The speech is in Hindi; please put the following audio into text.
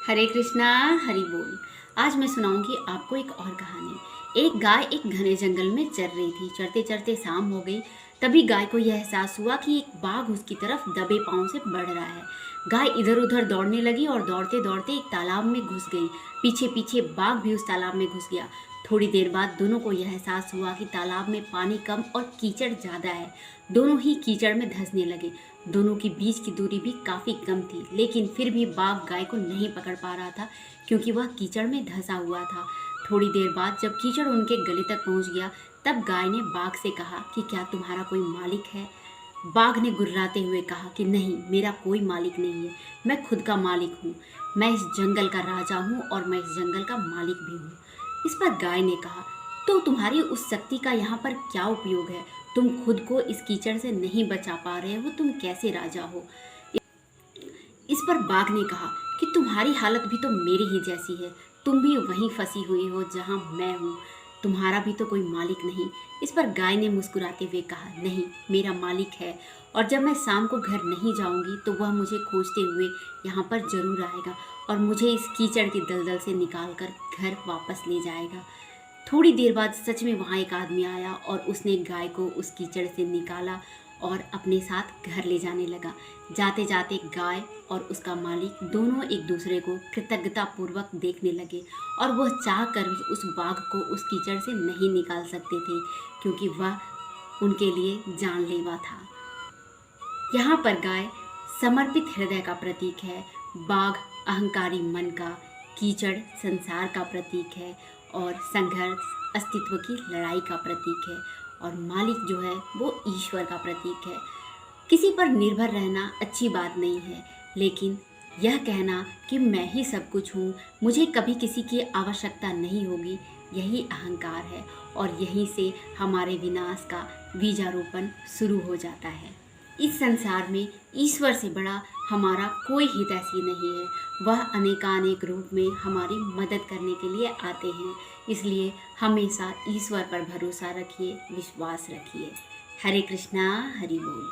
हरे कृष्णा हरि बोल। आज मैं सुनाऊंगी आपको एक और कहानी। एक गाय एक घने जंगल में चर रही थी। चरते चरते शाम हो गई। तभी गाय को यह एहसास हुआ कि एक बाघ उसकी तरफ दबे पांव से बढ़ रहा है। गाय इधर उधर दौड़ने लगी और दौड़ते दौड़ते एक तालाब में घुस गई। पीछे पीछे बाघ भी उस तालाब में घुस गया। थोड़ी देर बाद दोनों को यह एहसास हुआ कि तालाब में पानी कम और कीचड़ ज़्यादा है। दोनों ही कीचड़ में धंसने लगे। दोनों के बीच की दूरी भी काफ़ी कम थी, लेकिन फिर भी बाघ गाय को नहीं पकड़ पा रहा था क्योंकि वह कीचड़ में धंसा हुआ था। थोड़ी देर बाद जब कीचड़ उनके गले तक पहुंच गया, तब गाय ने बाघ से कहा कि क्या तुम्हारा कोई मालिक है। बाघ ने गुर्राते हुए कहा कि नहीं, मेरा कोई मालिक नहीं है, मैं खुद का मालिक हूँ। मैं इस जंगल का राजा हूँ और मैं इस जंगल का मालिक भी हूँ। इस पर गाय ने कहा, तो तुम्हारी उस शक्ति का यहाँ पर क्या उपयोग है? तुम खुद को इस कीचड़ से नहीं बचा पा रहे हो, तुम कैसे राजा हो? इस पर बाघ ने कहा कि तुम्हारी हालत भी तो मेरी ही जैसी है। तुम भी वहीं फंसी हुई हो जहाँ मैं हूँ। तुम्हारा भी तो कोई मालिक नहीं। इस पर गाय ने मुस्कुराते हुए कहा, नहीं, मेरा मालिक है, और जब मैं शाम को घर नहीं जाऊंगी तो वह मुझे खोजते हुए यहाँ पर जरूर आएगा और मुझे इस कीचड़ की दलदल से निकाल कर घर वापस ले जाएगा। थोड़ी देर बाद सच में वहाँ एक आदमी आया और उसने गाय को उस कीचड़ से निकाला और अपने साथ घर ले जाने लगा। जाते जाते गाय और उसका मालिक दोनों एक दूसरे को कृतज्ञतापूर्वक देखने लगे और वह चाह कर भी उस बाघ को उस कीचड़ से नहीं निकाल सकते थे क्योंकि वह उनके लिए जानलेवा था। यहाँ पर गाय समर्पित हृदय का प्रतीक है, बाघ अहंकारी मन का, कीचड़ संसार का प्रतीक है और संघर्ष अस्तित्व की लड़ाई का प्रतीक है और मालिक जो है वो ईश्वर का प्रतीक है। किसी पर निर्भर रहना अच्छी बात नहीं है, लेकिन यह कहना कि मैं ही सब कुछ हूँ, मुझे कभी किसी की आवश्यकता नहीं होगी, यही अहंकार है और यहीं से हमारे विनाश का बीजारोपण शुरू हो जाता है। इस संसार में ईश्वर से बड़ा हमारा कोई हितैषी नहीं है। वह अनेकानेक रूप में हमारी मदद करने के लिए आते हैं। इसलिए हमेशा ईश्वर पर भरोसा रखिए, विश्वास रखिए। हरे कृष्णा हरि बोल।